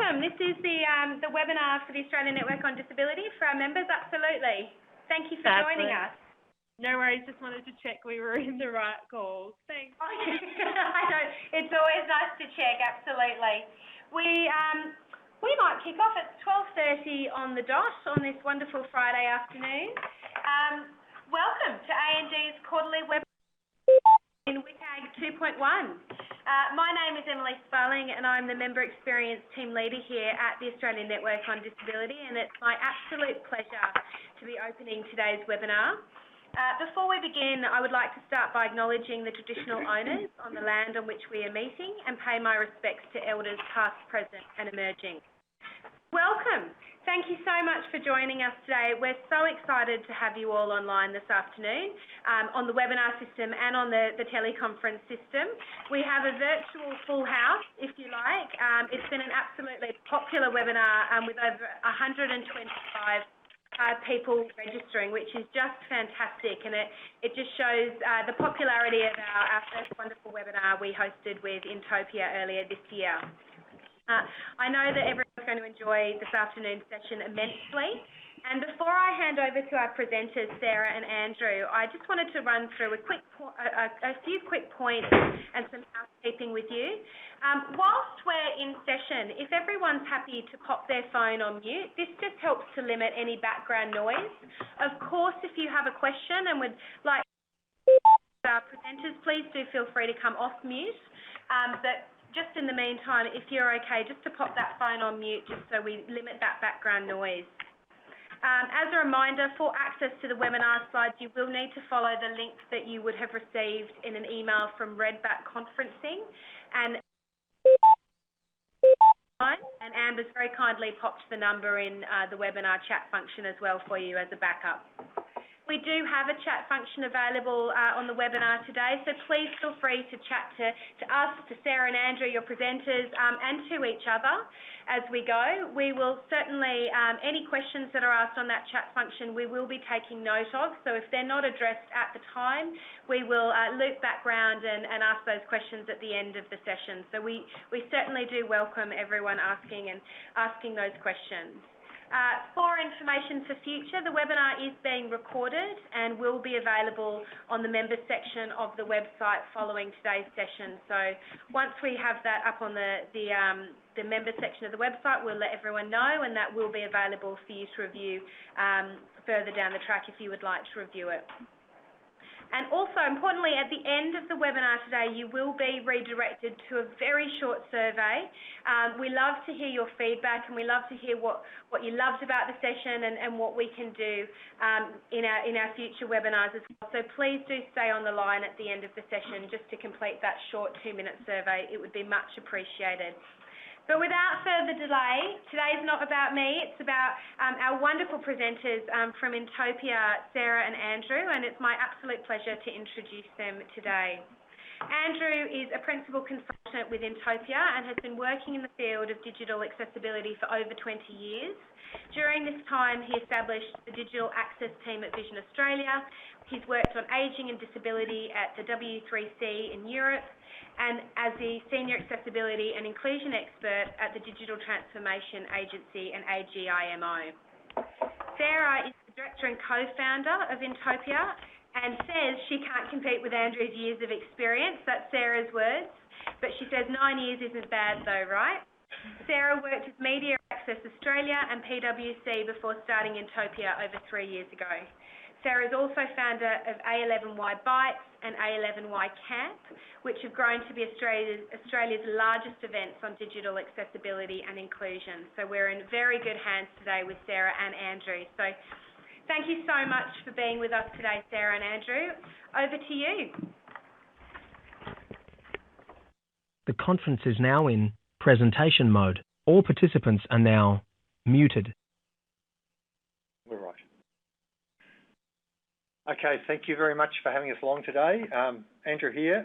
welcome. This is the webinar for the Australian Network on Disability for our members. Absolutely. Thank you for joining us. No worries, just wanted to check we were in the right call. Thanks. I know, it's always nice to check, absolutely. We might kick off at 12:30 on the dot on this wonderful Friday afternoon. Welcome to AND's quarterly webinar in WCAG 2.1. My name is Emily Sparling and I'm the Member Experience Team Leader here at the Australian Network on Disability, and it's my absolute pleasure to be opening today's webinar. Before we begin, I would like to start by acknowledging the traditional owners on the land on which we are meeting and pay my respects to elders past, present and emerging. Welcome. Thank you so much for joining us today. We're so excited to have you all online this afternoon on the webinar system and on the teleconference system. We have a virtual full house, if you like. It's been an absolutely popular webinar with over 125 people registering, which is just fantastic, and it just shows the popularity of our first wonderful webinar we hosted with Intopia earlier this year. I know that everyone's going to enjoy this afternoon's session immensely, and before I hand over to our presenters, Sarah and Andrew, I just wanted to run through a few quick points and some housekeeping with you. Whilst we're in session, if everyone's happy to pop their phone on mute, this just helps to limit any background noise. Of course, if you have a question and would like our presenters, please do feel free to come off mute. But just in the meantime, if you're okay, just to pop that phone on mute just so we limit that background noise. As a reminder, for access to the webinar slides, you will need to follow the links that you would have received in an email from Redback Conferencing. And Amber's very kindly popped the number in the webinar chat function as well for you as a backup. We do have a chat function available on the webinar today, so please feel free to chat to us, to Sarah and Andrew, your presenters, and to each other as we go. We will certainly, any questions that are asked on that chat function, we will be taking note of, so if they're not addressed at the time, we will loop back round and ask those questions at the end of the session. So we certainly do welcome everyone asking those questions. For information for future, the webinar is being recorded and will be available on the members section of the website following today's session. So once we have that up on the members section of the website, we'll let everyone know, and that will be available for you to review further down the track if you would like to review it. And also, importantly, at the end of the webinar today, you will be redirected to a very short survey. We love to hear your feedback, and we love to hear what you loved about the session and what we can do in our future webinars as well. So please do stay on the line at the end of the session just to complete that short 2-minute survey. It would be much appreciated. But without further delay, today's not about me, it's about our wonderful presenters from Intopia, Sarah and Andrew, and it's my absolute pleasure to introduce them today. Andrew is a principal consultant with Intopia and has been working in the field of digital accessibility for over 20 years. During this time, he established the digital access team at Vision Australia. He's worked on ageing and disability at the W3C in Europe, and as the Senior Accessibility and Inclusion Expert at the Digital Transformation Agency and AGIMO. Sarah is the Director and Co-founder of Intopia and says she can't compete with Andrew's years of experience. That's Sarah's words, but she says 9 years isn't bad though, right? Sarah worked with Media Access Australia and PwC before starting Intopia over 3 years ago. Sarah is also founder of A11Y Bites and A11Y Camp, which have grown to be Australia's largest events on digital accessibility and inclusion. So we're in very good hands today with Sarah and Andrew. So thank you so much for being with us today, Sarah and Andrew. Over to you. The conference is now in presentation mode. All participants are now muted. We're right. Okay, thank you very much for having us along today. Andrew here.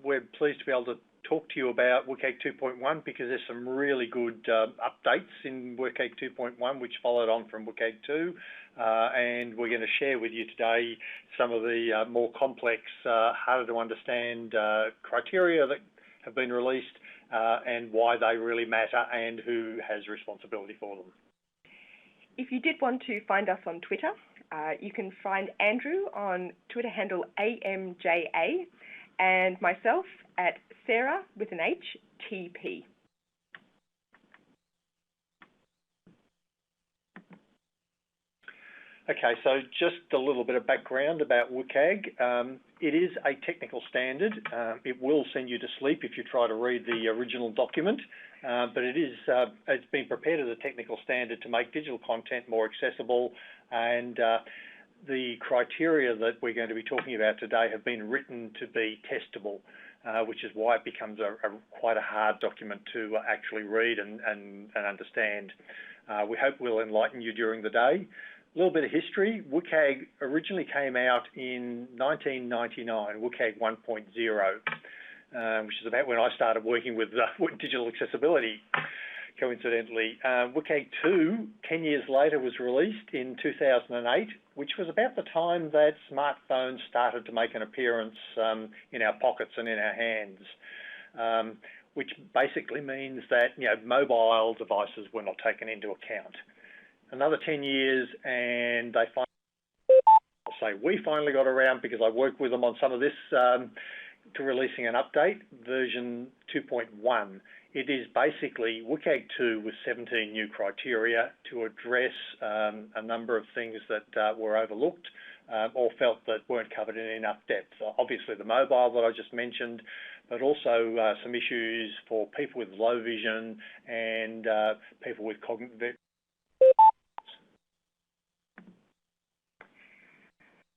We're pleased to be able to talk to you about WCAG 2.1 because there's some really good updates in WCAG 2.1 which followed on from WCAG 2, and we're going to share with you today some of the more complex, harder to understand criteria that have been released, and why they really matter and who has responsibility for them. If you did want to find us on Twitter, you can find Andrew on Twitter handle AMJA and myself at Sarah with an H, TP. Okay, so just a little bit of background about WCAG. It is a technical standard. It will send you to sleep if you try to read the original document, but it's been prepared as a technical standard to make digital content more accessible, and the criteria that we're going to be talking about today have been written to be testable, which is why it becomes quite a hard document to actually read and understand. We hope we'll enlighten you during the day. A little bit of history. WCAG originally came out in 1999, WCAG 1.0, which is about when I started working with digital accessibility, coincidentally. WCAG 2, 10 years later, was released in 2008, which was about the time that smartphones started to make an appearance in our pockets and in our hands, which basically means that mobile devices were not taken into account. Another 10 years, and we finally got around, because I worked with them on some of this, to releasing an update, version 2.1. It is basically WCAG 2 with 17 new criteria to address a number of things that were overlooked or felt that weren't covered in enough depth. Obviously the mobile that I just mentioned, but also some issues for people with low vision and people with cognitive.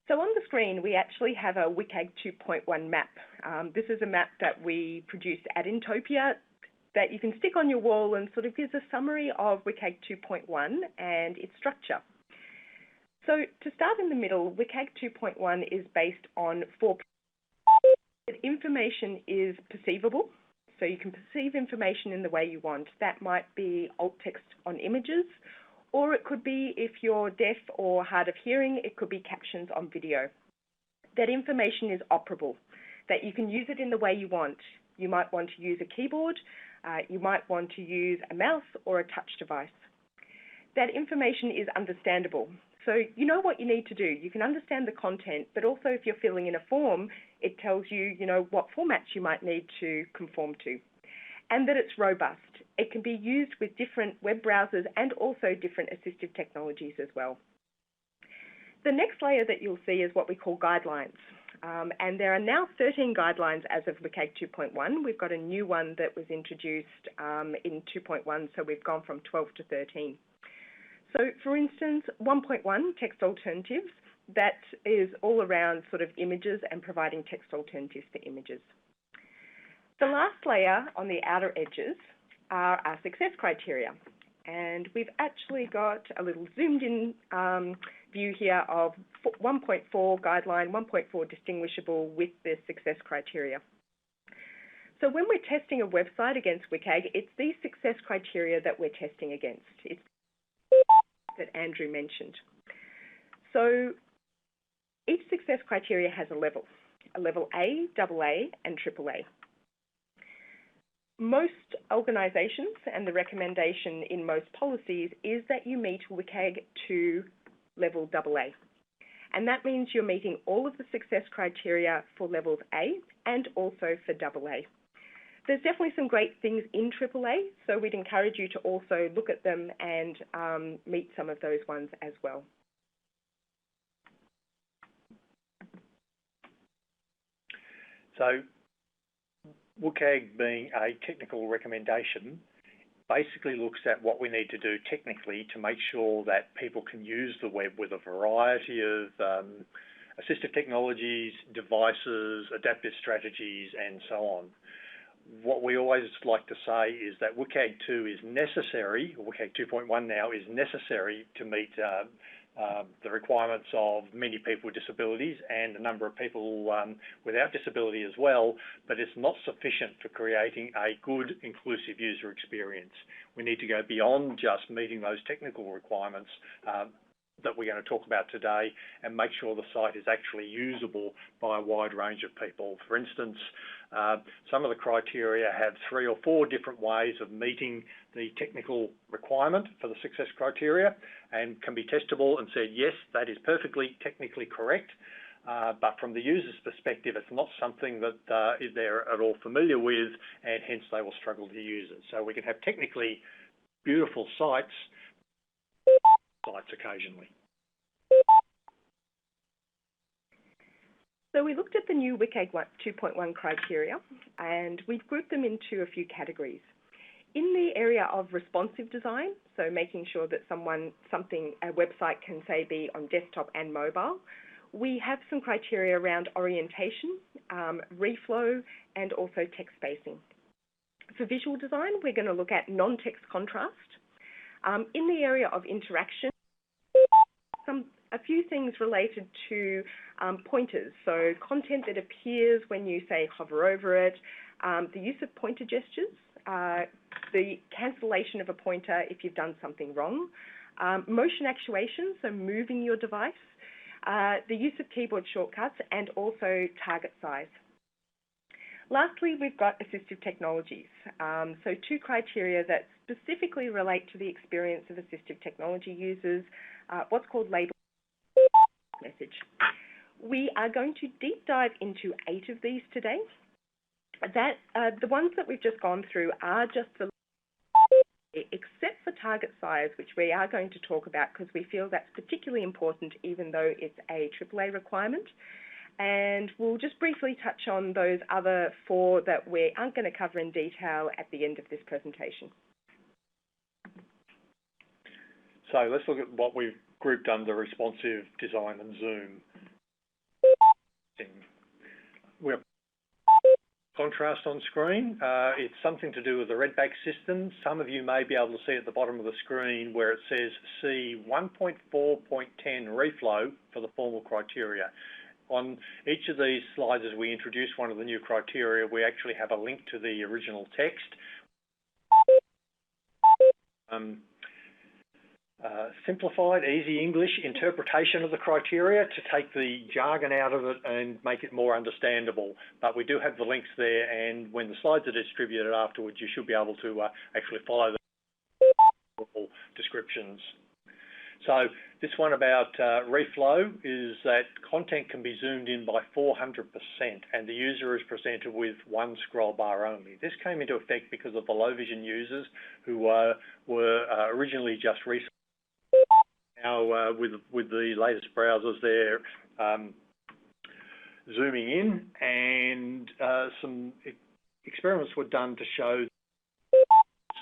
So on the screen, we actually have a WCAG 2.1 map. This is a map that we produced at Intopia that you can stick on your wall and sort of gives a summary of WCAG 2.1 and its structure. So to start in the middle, WCAG 2.1 is based on 4 principles. Information is perceivable, so you can perceive information in the way you want. That might be alt text on images, or it could be, if you're deaf or hard of hearing, it could be captions on video. That information is operable, that you can use it in the way you want. You might want to use a keyboard, you might want to use a mouse or a touch device. That information is understandable. So you know what you need to do. You can understand the content, but also if you're filling in a form, it tells you, what formats you might need to conform to. And that it's robust. It can be used with different web browsers and also different assistive technologies as well. The next layer that you'll see is what we call guidelines. And there are now 13 guidelines as of WCAG 2.1. We've got a new one that was introduced in 2.1, so we've gone from 12 to 13. So, for instance, 1.1, text alternatives, that is all around sort of images and providing text alternatives for images. The last layer on the outer edges are our success criteria. And we've actually got a little zoomed in view here of 1.4 guideline, 1.4 distinguishable with the success criteria. So when we're testing a website against WCAG, it's these success criteria that we're testing against. It's that Andrew mentioned. So each success criteria has a level A, AA, and AAA. Most organisations, and the recommendation in most policies, is that you meet WCAG to level AA. And that means you're meeting all of the success criteria for levels A and also for AA. There's definitely some great things in AAA, so we'd encourage you to also look at them and meet some of those ones as well. So WCAG, being a technical recommendation, basically looks at what we need to do technically to make sure that people can use the web with a variety of assistive technologies, devices, adaptive strategies, and so on. What we always like to say is that WCAG 2 is necessary, or WCAG 2.1 now is necessary to meet the requirements of many people with disabilities and a number of people without disability as well, but it's not sufficient for creating a good, inclusive user experience. We need to go beyond just meeting those technical requirements that we're going to talk about today and make sure the site is actually usable by a wide range of people. For instance, some of the criteria have 3 or 4 different ways of meeting the technical requirement for the success criteria and can be testable and said, yes, that is perfectly technically correct. But from the user's perspective, it's not something that they're at all familiar with, and hence they will struggle to use it. So we can have technically beautiful sites occasionally. So we looked at the new WCAG 2.1 criteria, and we've grouped them into a few categories. In the area of responsive design, so making sure that a website can, say, be on desktop and mobile, we have some criteria around orientation, reflow, and also text spacing. For visual design, we're going to look at non-text contrast. In the area of interaction, a few things related to pointers, so content that appears when you, say, hover over it, the use of pointer gestures, the cancellation of a pointer if you've done something wrong, motion actuation, so moving your device, the use of keyboard shortcuts, and also target size. Lastly, we've got assistive technologies. So 2 criteria that specifically relate to the experience of assistive technology users, what's called label message. We are going to deep dive into 8 of these today. The ones that we've just gone through are just the except for target size, which we are going to talk about because we feel that's particularly important even though it's a AAA requirement. And we'll just briefly touch on those other 4 that we aren't going to cover in detail at the end of this presentation. So let's look at what we've grouped under responsive design and Zoom. We're contrast on screen. It's something to do with the redback system. Some of you may be able to see at the bottom of the screen where it says C 1.4.10 reflow for the formal criteria. On each of these slides, as we introduce one of the new criteria, we actually have a link to the original text. Simplified, easy English interpretation of the criteria to take the jargon out of it and make it more understandable. But we do have the links there, and when the slides are distributed afterwards, you should be able to actually follow the descriptions. So this one about reflow is that content can be zoomed in by 400% and the user is presented with 1 scroll bar only. This came into effect because of the low vision users who were originally just recently. Now with the latest browsers, they're zooming in, and some experiments were done to show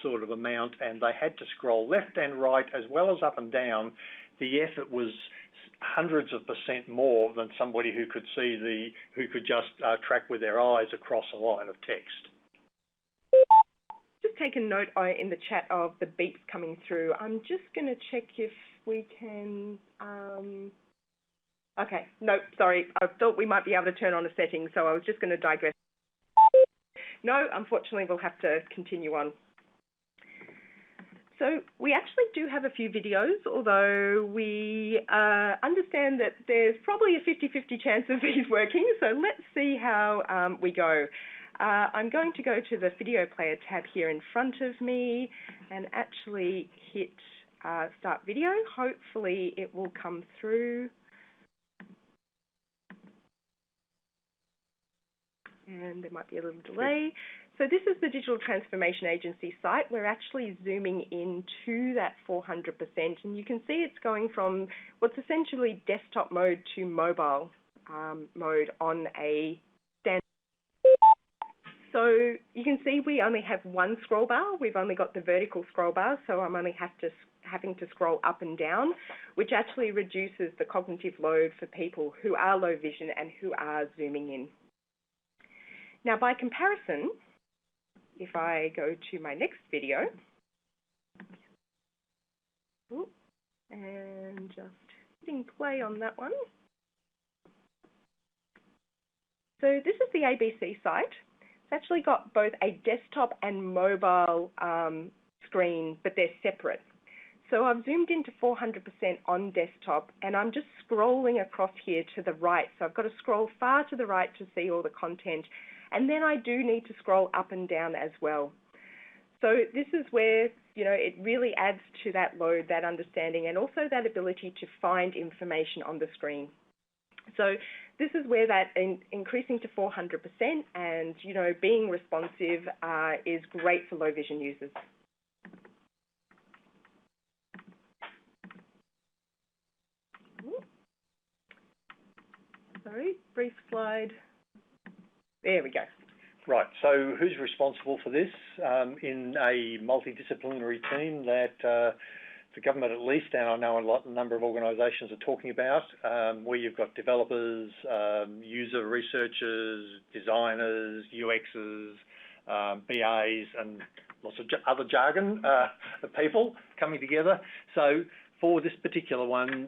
sort of amount, and they had to scroll left and right as well as up and down. The effort was hundreds of % more than somebody who could who could just track with their eyes across a line of text. Just take a note in the chat of the beeps coming through. I'm just going to check if we can. Okay, no, sorry. I thought we might be able to turn on a setting, so I was just going to digress. No, unfortunately, we'll have to continue on. So we actually do have a few videos, although we understand that there's probably a 50-50 chance of these working, so let's see how we go. I'm going to go to the video player tab here in front of me and actually hit start video. Hopefully it will come through. And there might be a little delay. So this is the Digital Transformation Agency site. We're actually zooming into that 400%, and you can see it's going from what's essentially desktop mode to mobile mode on a standard. So you can see we only have 1 scroll bar. We've only got the vertical scroll bar, so I'm only having to scroll up and down, which actually reduces the cognitive load for people who are low vision and who are zooming in. Now, by comparison, if I go to my next video, and just hitting play on that one. So this is the ABC site. It's actually got both a desktop and mobile screen, but they're separate. So I've zoomed into 400% on desktop, and I'm just scrolling across here to the right. So I've got to scroll far to the right to see all the content. And then I do need to scroll up and down as well. So this is where, it really adds to that load, that understanding, and also that ability to find information on the screen. So this is where that increasing to 400% and, being responsive is great for low vision users. Sorry, brief slide. There we go. Right, so who's responsible for this? In a multidisciplinary team that the government at least, and I know a number of organisations are talking about, where you've got developers, user researchers, designers, UXers, BAs, and lots of other jargon of people coming together. So for this particular one,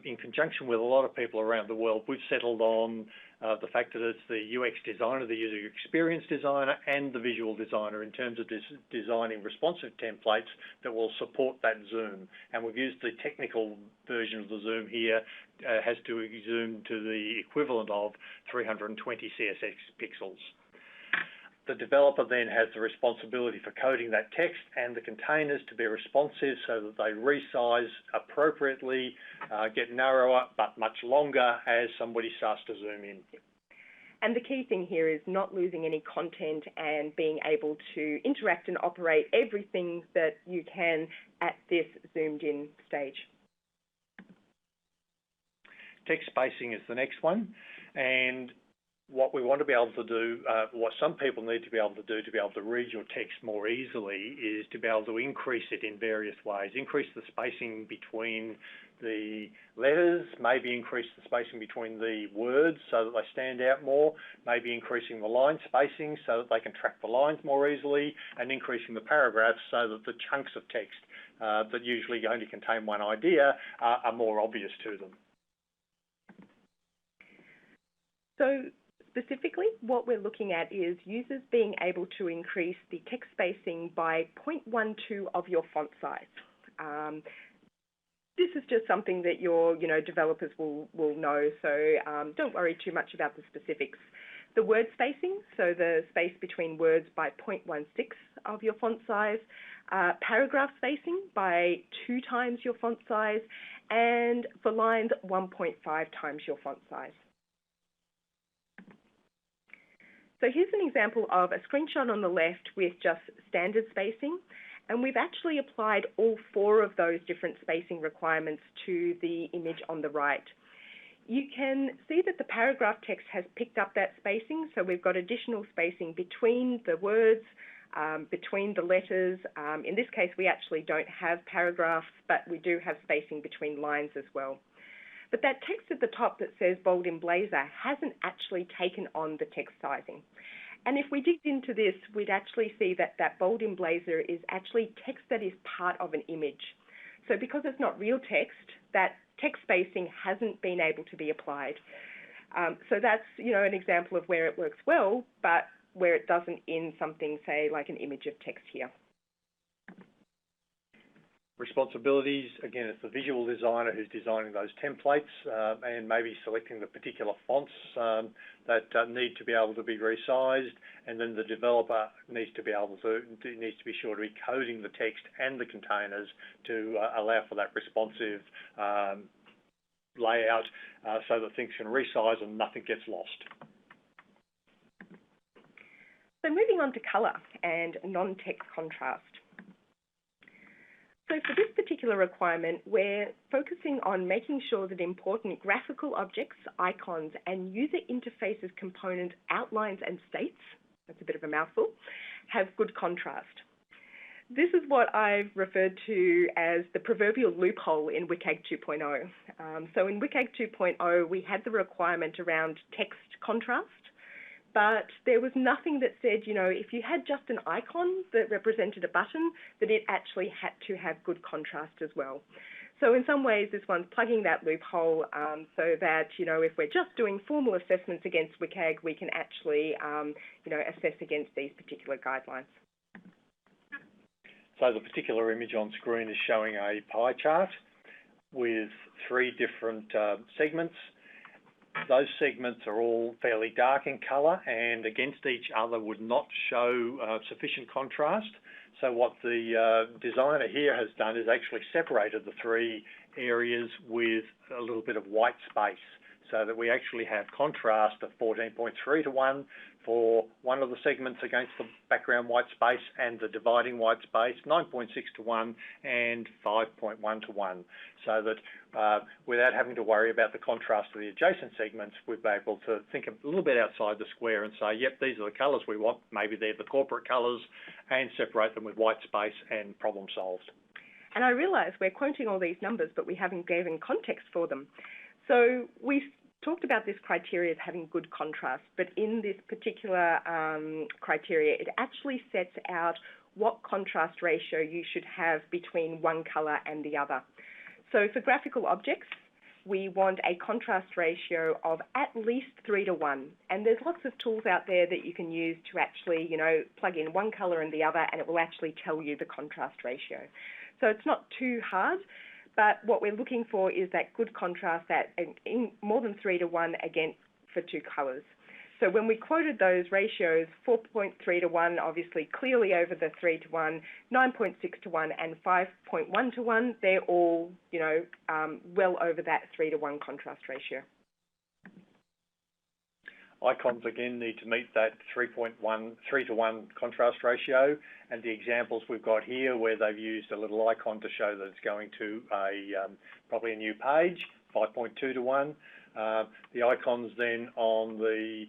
in conjunction with a lot of people around the world, we've settled on the fact that it's the UX designer, the user experience designer, and the visual designer in terms of designing responsive templates that will support that zoom. And we've used the technical version of the zoom here, has to zoom to the equivalent of 320 CSS pixels. The developer then has the responsibility for coding that text and the containers to be responsive so that they resize appropriately, get narrower but much longer as somebody starts to zoom in. And the key thing here is not losing any content and being able to interact and operate everything that you can at this zoomed in stage. Text spacing is the next one, and what we want to be able to do, what some people need to be able to do to be able to read your text more easily is to be able to increase it in various ways. Increase the spacing between the letters, maybe increase the spacing between the words so that they stand out more, maybe increasing the line spacing so that they can track the lines more easily, and increasing the paragraphs so that the chunks of text that usually only contain one idea are more obvious to them. So specifically, what we're looking at is users being able to increase the text spacing by 0.12 of your font size. This is just something that your developers will know, so don't worry too much about the specifics. The word spacing, so the space between words by 0.16 of your font size, paragraph spacing by 2 times your font size, and for lines 1.5 times your font size. So here's an example of a screenshot on the left with just standard spacing, and we've actually applied all 4 of those different spacing requirements to the image on the right. You can see that the paragraph text has picked up that spacing, so we've got additional spacing between the words, between the letters. In this case, we actually don't have paragraphs, but we do have spacing between lines as well. But that text at the top that says bold emblazer hasn't actually taken on the text sizing. And if we dig into this, we'd actually see that that bold emblazer is actually text that is part of an image. So because it's not real text, that text spacing hasn't been able to be applied. So that's, an example of where it works well, but where it doesn't in something, say, like an image of text here. Responsibilities, again, it's the visual designer who's designing those templates and maybe selecting the particular fonts that need to be able to be resized, and then the developer needs to be sure to be coding the text and the containers to allow for that responsive layout so that things can resize and nothing gets lost. So moving on to colour and non-text contrast. So for this particular requirement, we're focusing on making sure that important graphical objects, icons, and user interfaces component outlines and states, that's a bit of a mouthful, have good contrast. This is what I've referred to as the proverbial loophole in WCAG 2.0. So in WCAG 2.0, we had the requirement around text contrast, but there was nothing that said, if you had just an icon that represented a button, that it actually had to have good contrast as well. So in some ways, this one's plugging that loophole so that, if we're just doing formal assessments against WCAG, we can actually, assess against these particular guidelines. So the particular image on screen is showing a pie chart with 3 different segments. Those segments are all fairly dark in colour and against each other would not show sufficient contrast. So what the designer here has done is actually separated the 3 areas with a little bit of white space so that we actually have contrast of 14.3 to 1 for one of the segments against the background white space and the dividing white space, 9.6 to 1 and 5.1 to 1, so that without having to worry about the contrast of the adjacent segments, we've been able to think a little bit outside the square and say, yep, these are the colours we want, maybe they're the corporate colours, and separate them with white space and problem solved. And I realise we're quoting all these numbers, but we haven't given context for them. So we talked about this criteria of having good contrast, but in this particular criteria, it actually sets out what contrast ratio you should have between one colour and the other. So for graphical objects, we want a contrast ratio of at least 3 to 1. And there's lots of tools out there that you can use to actually, plug in one colour and the other, and it will actually tell you the contrast ratio. So it's not too hard, but what we're looking for is that good contrast that in more than 3 to 1 again for 2 colours. So when we quoted those ratios, 4.3 to 1, obviously clearly over the 3 to 1, 9.6 to 1 and 5.1 to 1, they're all, well over that 3 to 1 contrast ratio. Icons again need to meet that 3 to 1 contrast ratio, and the examples we've got here where they've used a little icon to show that it's going to probably a new page, 5.2 to 1. The icons then on the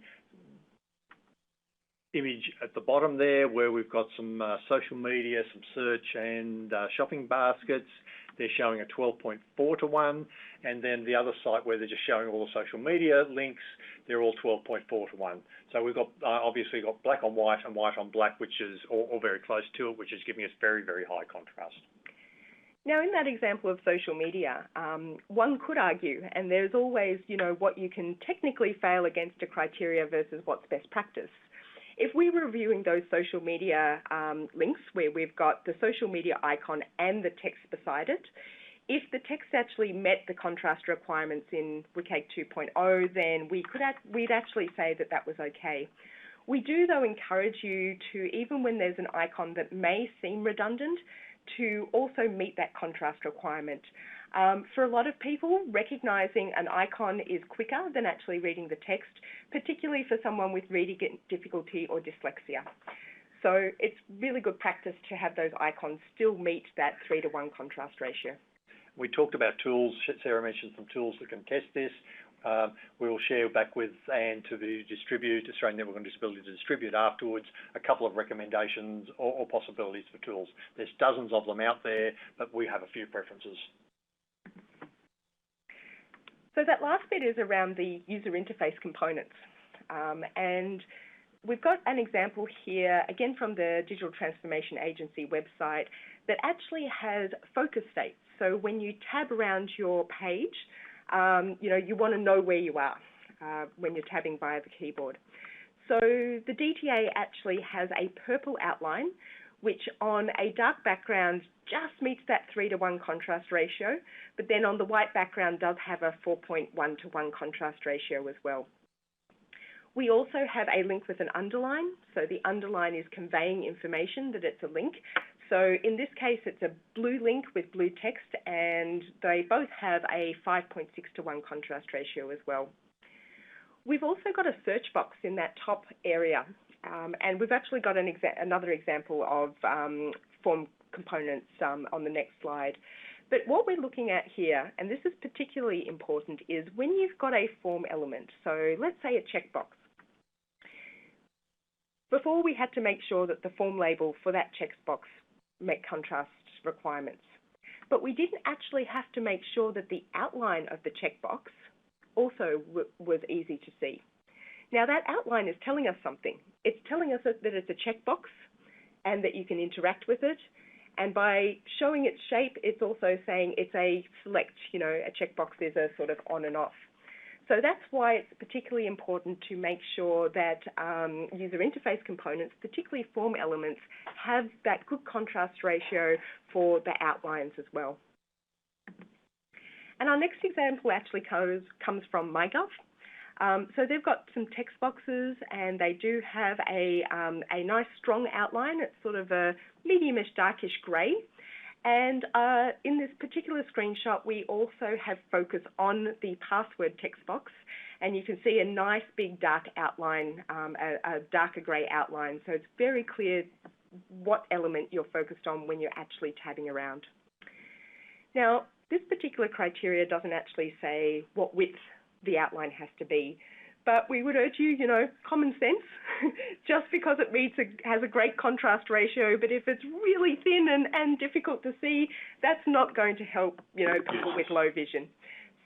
image at the bottom there where we've got some social media, some search and shopping baskets, they're showing a 12.4 to 1, and then the other site where they're just showing all the social media links, they're all 12.4 to 1. So we've got obviously got black on white and white on black, which is or very close to it, which is giving us very, very high contrast. Now, in that example of social media, one could argue, and there's always, what you can technically fail against a criteria versus what's best practice. If we were reviewing those social media links where we've got the social media icon and the text beside it, if the text actually met the contrast requirements in WCAG 2.0, then we'd actually say that that was okay. We do, though, encourage you to, even when there's an icon that may seem redundant, to also meet that contrast requirement. For a lot of people, recognising an icon is quicker than actually reading the text, particularly for someone with reading difficulty or dyslexia. So it's really good practice to have those icons still meet that 3 to 1 contrast ratio. We talked about tools. Sarah mentioned some tools that can test this. We will share back with Anne to distribute, Australian Network on Disability to distribute afterwards, a couple of recommendations or possibilities for tools. There's dozens of them out there, but we have a few preferences. So that last bit is around the user interface components. And we've got an example here, again from the Digital Transformation Agency website, that actually has focus states. So when you tab around your page, you want to know where you are when you're tabbing via the keyboard. So the DTA actually has a purple outline, which on a dark background just meets that 3 to 1 contrast ratio, but then on the white background does have a 4.1 to 1 contrast ratio as well. We also have a link with an underline, so the underline is conveying information that it's a link. So in this case, it's a blue link with blue text, and they both have a 5.6 to 1 contrast ratio as well. We've also got a search box in that top area, and we've actually got another example of form components on the next slide. But what we're looking at here, and this is particularly important, is when you've got a form element, so let's say a checkbox. Before, we had to make sure that the form label for that checkbox met contrast requirements. But we didn't actually have to make sure that the outline of the checkbox also was easy to see. Now, that outline is telling us something. It's telling us that it's a checkbox and that you can interact with it. And by showing its shape, it's also saying it's a select, a checkbox is a sort of on and off. So that's why it's particularly important to make sure that user interface components, particularly form elements, have that good contrast ratio for the outlines as well. And our next example actually comes from MyGov. So they've got some text boxes, and they do have a nice strong outline. It's sort of a mediumish, darkish grey. And in this particular screenshot, we also have focus on the password text box, and you can see a nice big dark outline, a darker grey outline. So it's very clear what element you're focused on when you're actually tabbing around. Now, this particular criteria doesn't actually say what width the outline has to be, but we would urge you, common sense, just because it has a great contrast ratio, but if it's really thin and difficult to see, that's not going to help, people with low vision.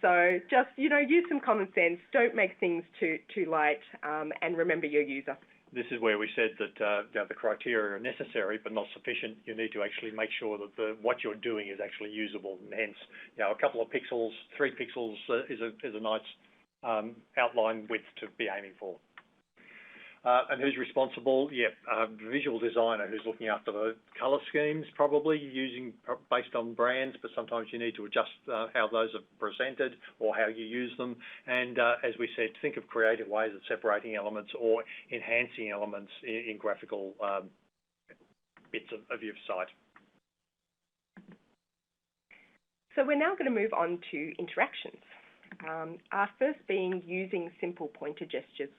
So just, use some common sense, don't make things too light, and remember your user. This is where we said that the criteria are necessary but not sufficient. You need to actually make sure that what you're doing is actually usable, and hence, a couple of pixels, 3 pixels is a nice outline width to be aiming for. And who's responsible? Visual designer who's looking after the colour schemes, probably based on brands, but sometimes you need to adjust how those are presented or how you use them. And as we said, think of creative ways of separating elements or enhancing elements in graphical bits of your site. So we're now going to move on to interactions. Our first being using simple pointer gestures.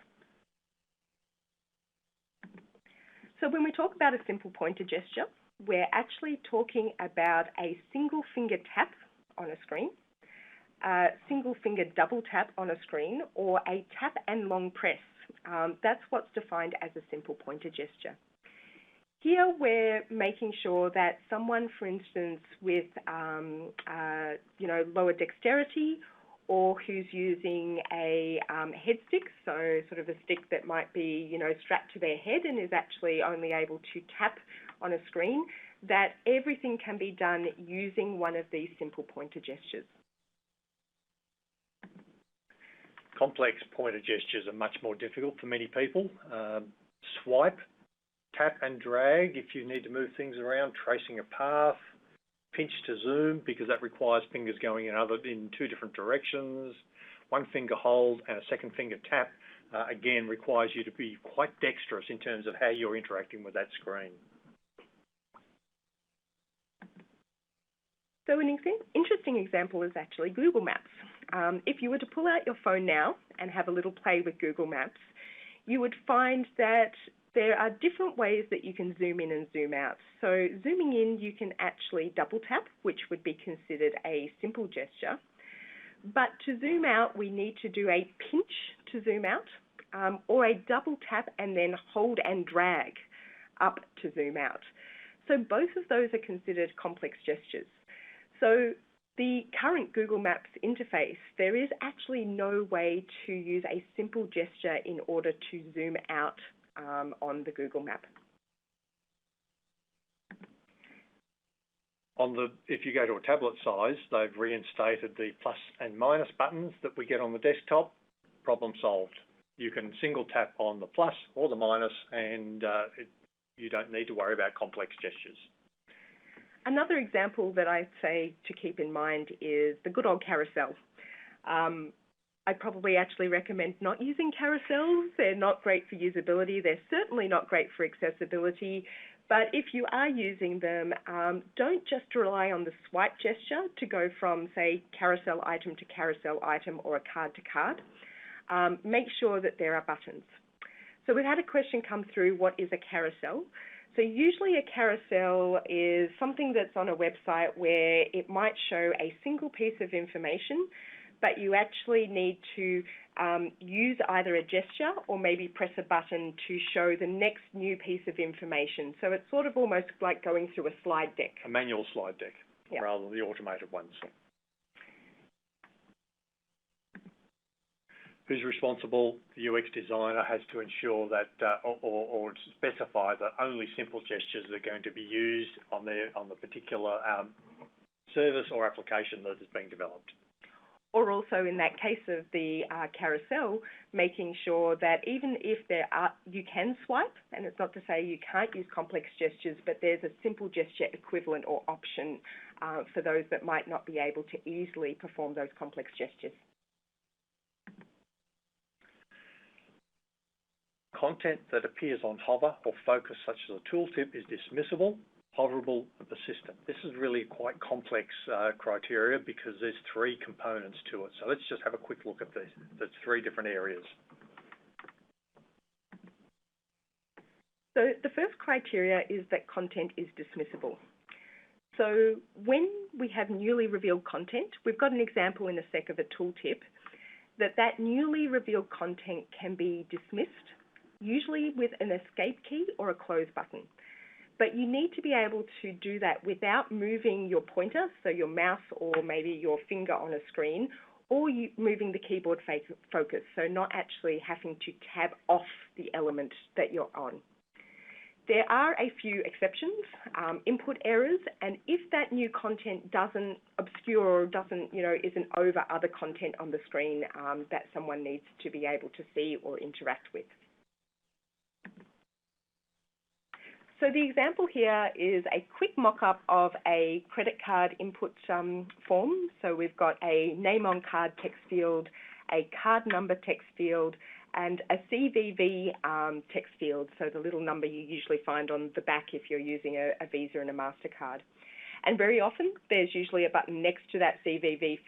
So when we talk about a simple pointer gesture, we're actually talking about a single finger tap on a screen, a single finger double tap on a screen, or a tap and long press. That's what's defined as a simple pointer gesture. Here we're making sure that someone, for instance, with lower dexterity, or who's using a head stick, so sort of a stick that might be, strapped to their head and is actually only able to tap on a screen, that everything can be done using one of these simple pointer gestures. Complex pointer gestures are much more difficult for many people. Swipe, tap and drag if you need to move things around, tracing a path, pinch to zoom because that requires fingers going in 2 different directions. 1 finger hold and a 2nd finger tap again requires you to be quite dexterous in terms of how you're interacting with that screen. So an interesting example is actually Google Maps. If you were to pull out your phone now and have a little play with Google Maps, you would find that there are different ways that you can zoom in and zoom out. So zooming in, you can actually double tap, which would be considered a simple gesture. But to zoom out, we need to do a pinch to zoom out, or a double tap and then hold and drag up to zoom out. So both of those are considered complex gestures. So the current Google Maps interface, there is actually no way to use a simple gesture in order to zoom out on the Google Map. If you go to a tablet size, they've reinstated the plus and minus buttons that we get on the desktop. Problem solved. You can single tap on the plus or the minus, and you don't need to worry about complex gestures. Another example that I'd say to keep in mind is the good old carousel. I'd probably actually recommend not using carousels. They're not great for usability. They're certainly not great for accessibility. But if you are using them, don't just rely on the swipe gesture to go from, say, carousel item to carousel item or a card to card. Make sure that there are buttons. So we've had a question come through, what is a carousel? So usually a carousel is something that's on a website where it might show a single piece of information, but you actually need to use either a gesture or maybe press a button to show the next new piece of information. So it's sort of almost like going through a slide deck. A manual slide deck, yep, rather than the automated ones. Who's responsible? The UX designer has to ensure that, or specify that only simple gestures are going to be used on the particular service or application that is being developed. Or also in that case of the carousel, making sure that even if you can swipe, and it's not to say you can't use complex gestures, but there's a simple gesture equivalent or option for those that might not be able to easily perform those complex gestures. Content that appears on hover or focus, such as a tooltip, is dismissible, hoverable, and persistent. This is really quite complex criteria because there's 3 components to it. So let's just have a quick look at these. There's 3 different areas. So the first criteria is that content is dismissible. So when we have newly revealed content, we've got an example in a sec of a tooltip, that newly revealed content can be dismissed, usually with an escape key or a close button. But you need to be able to do that without moving your pointer, so your mouse or maybe your finger on a screen, or moving the keyboard focus, so not actually having to tab off the element that you're on. There are a few exceptions, input errors, and if that new content doesn't obscure or isn't over other content on the screen that someone needs to be able to see or interact with. So the example here is a quick mock-up of a credit card input form. So we've got a name on card text field, a card number text field, and a CVV text field, so the little number you usually find on the back if you're using a Visa and a MasterCard. And very often there's usually a button next to that CVV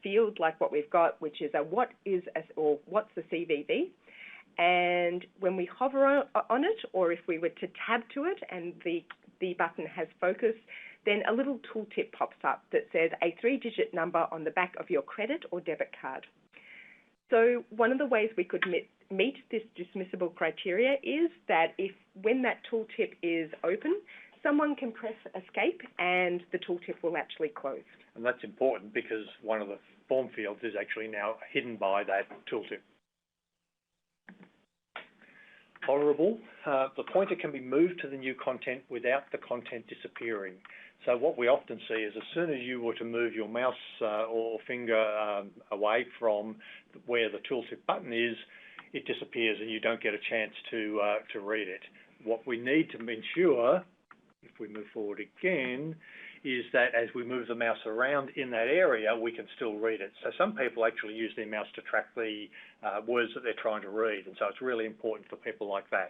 field, like what we've got, which is what's the CVV? And when we hover on it, or if we were to tab to it and the button has focus, then a little tooltip pops up that says a 3-digit number on the back of your credit or debit card. So one of the ways we could meet this dismissible criteria is that when that tooltip is open, someone can press escape and the tooltip will actually close. And that's important because one of the form fields is actually now hidden by that tooltip. Hoverable, the pointer can be moved to the new content without the content disappearing. So what we often see is as soon as you were to move your mouse or finger away from where the tooltip button is, it disappears and you don't get a chance to read it. What we need to ensure, if we move forward again, is that as we move the mouse around in that area, we can still read it. So some people actually use their mouse to track the words that they're trying to read, and so it's really important for people like that.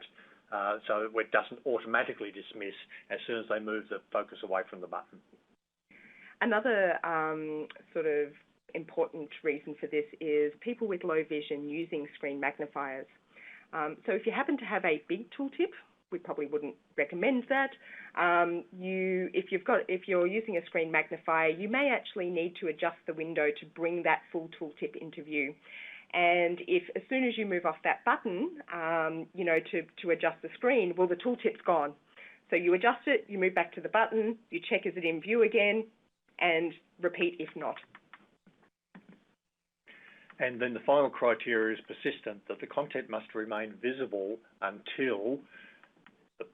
So it doesn't automatically dismiss as soon as they move the focus away from the button. Another sort of important reason for this is people with low vision using screen magnifiers. So if you happen to have a big tooltip, we probably wouldn't recommend that. If you're using a screen magnifier, you may actually need to adjust the window to bring that full tooltip into view. And if as soon as you move off that button, to adjust the screen, well, the tooltip's gone. So you adjust it, you move back to the button, you check is it in view again, and repeat if not. And then the final criteria is persistent, that the content must remain visible until the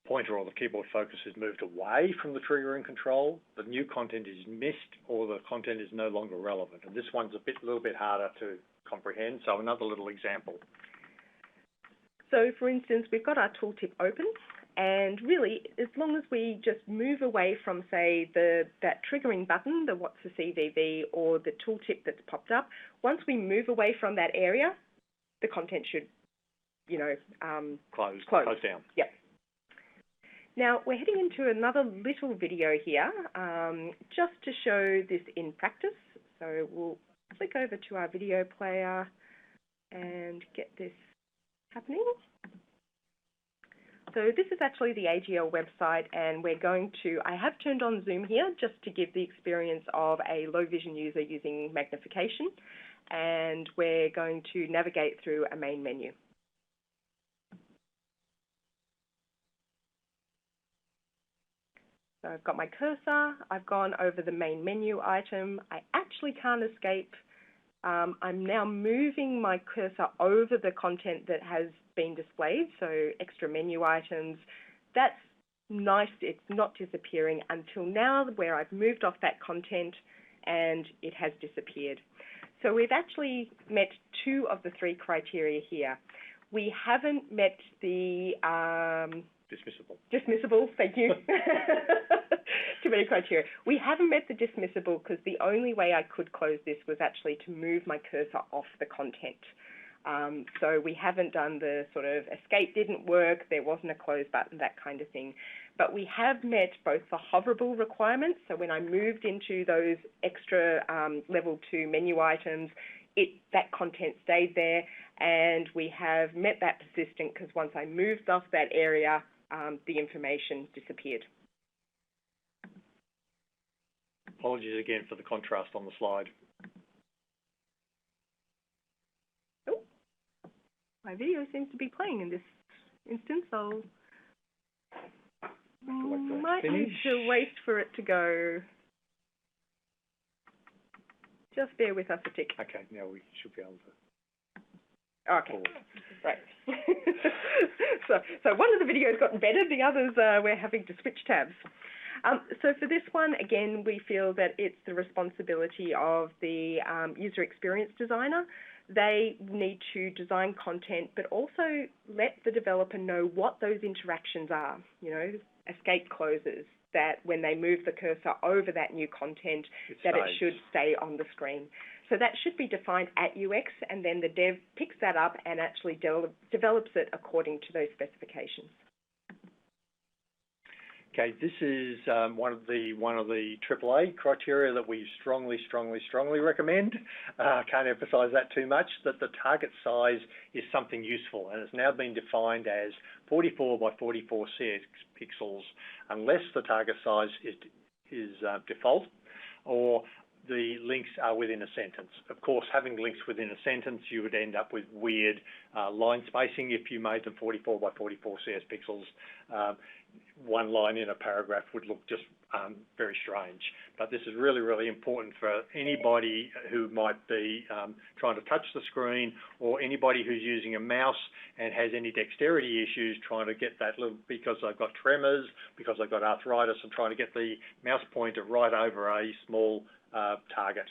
pointer or the keyboard focus is moved away from the triggering control, the new content is missed, or the content is no longer relevant. And this one's a little bit harder to comprehend, so another little example. So for instance, we've got our tooltip open, and really, as long as we just move away from, say, that triggering button, the what's the CVV, or the tooltip that's popped up, once we move away from that area, the content should, close down. Yep. Now, we're heading into another little video here, just to show this in practice. So we'll click over to our video player and get this happening. So this is actually the AGL website, and I have turned on Zoom here just to give the experience of a low vision user using magnification, and we're going to navigate through a main menu. So I've got my cursor, I've gone over the main menu item, I actually can't escape. I'm now moving my cursor over the content that has been displayed, so extra menu items. That's nice, it's not disappearing until now where I've moved off that content and it has disappeared. So we've actually met 2 of the 3 criteria here. We haven't met the dismissible, thank you. Too many criteria. We haven't met the dismissible because the only way I could close this was actually to move my cursor off the content. So we haven't done the sort of escape didn't work, there wasn't a close button, that kind of thing. But we have met both the hoverable requirements, so when I moved into those extra level 2 menu items, that content stayed there, and we have met that persistent because once I moved off that area, the information disappeared. Apologies again for the contrast on the slide. Oh, my video seems to be playing in this instance. I'll might need to wait for it to go. Just bear with us a tick. Okay, now we should be able to. Okay, right. so one of the videos got embedded, the others we're having to switch tabs. So for this one, again, we feel that it's the responsibility of the user experience designer. They need to design content, but also let the developer know what those interactions are, escape closes, that when they move the cursor over that new content, it should stay on the screen. So that should be defined at UX, and then the dev picks that up and actually develops it according to those specifications. Okay, this is one of the AAA criteria that we strongly recommend. Can't emphasise that too much, that the target size is something useful, and it's now been defined as 44 by 44 pixels, unless the target size is default or the links are within a sentence. Of course, having links within a sentence, you would end up with weird line spacing if you made them 44 by 44 CS pixels. One line in a paragraph would look just very strange. But this is really important for anybody who might be trying to touch the screen, or anybody who's using a mouse and has any dexterity issues trying to get that little, because they've got tremors, because they've got arthritis, and trying to get the mouse pointer right over a small target.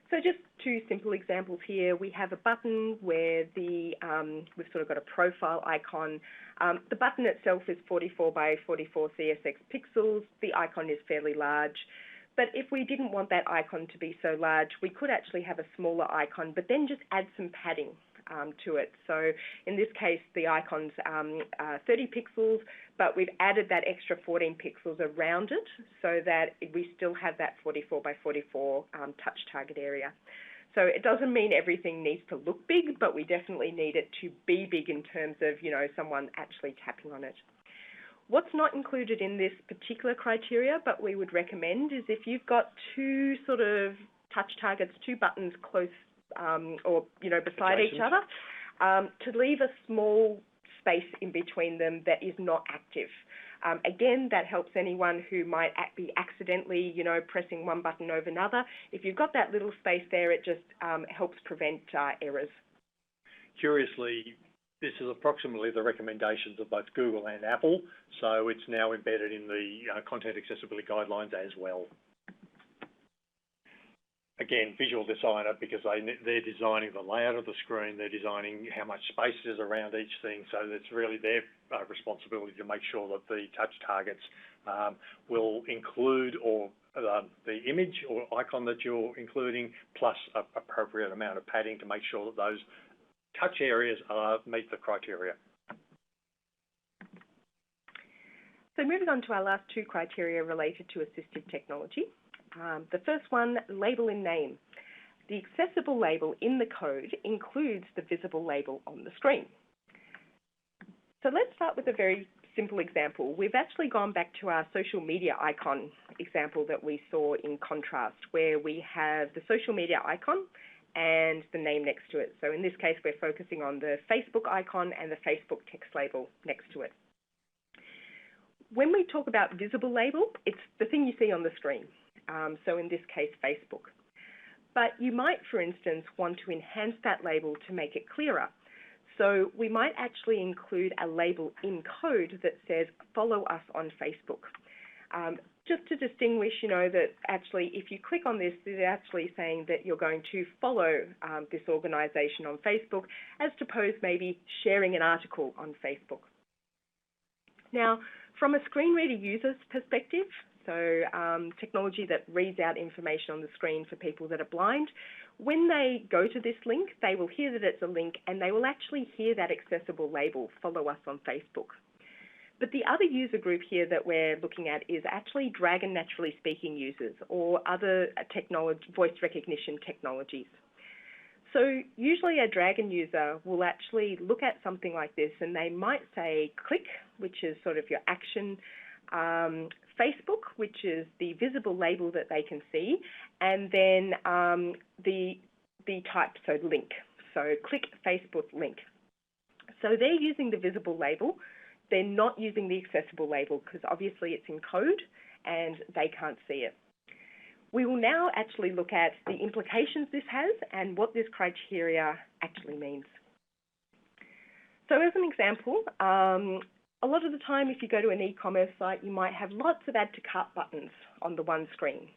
So just 2 simple examples here. We have a button where we've sort of got a profile icon. The button itself is 44 by 44 CSX pixels. The icon is fairly large. But if we didn't want that icon to be so large, we could actually have a smaller icon, but then just add some padding to it. So in this case, the icon's 30 pixels, but we've added that extra 14 pixels around it so that we still have that 44 by 44 touch target area. So it doesn't mean everything needs to look big, but we definitely need it to be big in terms of, someone actually tapping on it. What's not included in this particular criteria, but we would recommend, is if you've got 2 sort of touch targets, 2 buttons close or, beside each other, to leave a small space in between them that is not active. Again, that helps anyone who might be accidentally, pressing one button over another. If you've got that little space there, it just helps prevent errors. Curiously, this is approximately the recommendations of both Google and Apple, so it's now embedded in the content accessibility guidelines as well. Again, visual designer, because they're designing the layout of the screen, they're designing how much space is around each thing, so it's really their responsibility to make sure that the touch targets will include the image or icon that you're including, plus an appropriate amount of padding to make sure that those touch areas meet the criteria. So moving on to our last 2 criteria related to assistive technology. The first one, label in name. The accessible label in the code includes the visible label on the screen. So let's start with a very simple example. We've actually gone back to our social media icon example that we saw in contrast, where we have the social media icon and the name next to it. So in this case, we're focusing on the Facebook icon and the Facebook text label next to it. When we talk about visible label, it's the thing you see on the screen. So in this case, Facebook. But you might, for instance, want to enhance that label to make it clearer. So we might actually include a label in code that says, follow us on Facebook. Just to distinguish, that actually if you click on this, they're actually saying that you're going to follow this organisation on Facebook, as opposed maybe sharing an article on Facebook. Now, from a screen reader user's perspective, so technology that reads out information on the screen for people that are blind, when they go to this link, they will hear that it's a link and they will actually hear that accessible label, follow us on Facebook. But the other user group here that we're looking at is actually Dragon naturally speaking users or other voice recognition technologies. So usually a Dragon user will actually look at something like this and they might say click, which is sort of your action, Facebook, which is the visible label that they can see, and then the type, so link. So click Facebook link. So they're using the visible label. They're not using the accessible label because obviously it's in code and they can't see it. We will now actually look at the implications this has and what this criteria actually means. So as an example, a lot of the time if you go to an e-commerce site, you might have lots of add to cart buttons on the one screen,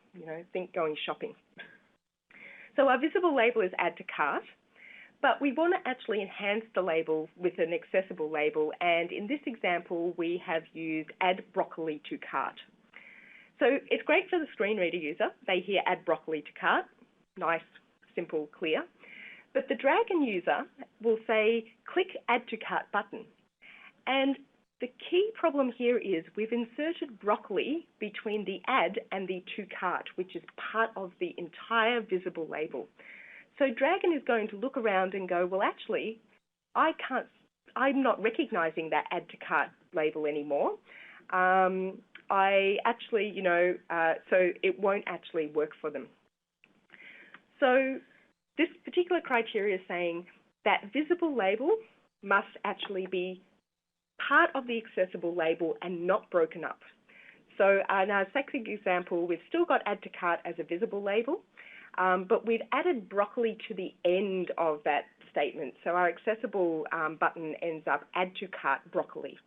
think going shopping. So our visible label is add to cart, but we want to actually enhance the label with an accessible label, and in this example we have used add broccoli to cart. So it's great for the screen reader user. They hear add broccoli to cart, nice, simple, clear. But the Dragon user will say click add to cart button. And the key problem here is we've inserted broccoli between the add and the to cart, which is part of the entire visible label. So Dragon is going to look around and go, well, actually, I'm not recognizing that add to cart label anymore. I actually, so it won't actually work for them. So this particular criteria is saying that visible label must actually be part of the accessible label and not broken up. So in our second example, we've still got add to cart as a visible label, but we've added broccoli to the end of that statement. So our accessible button ends up add to cart broccoli.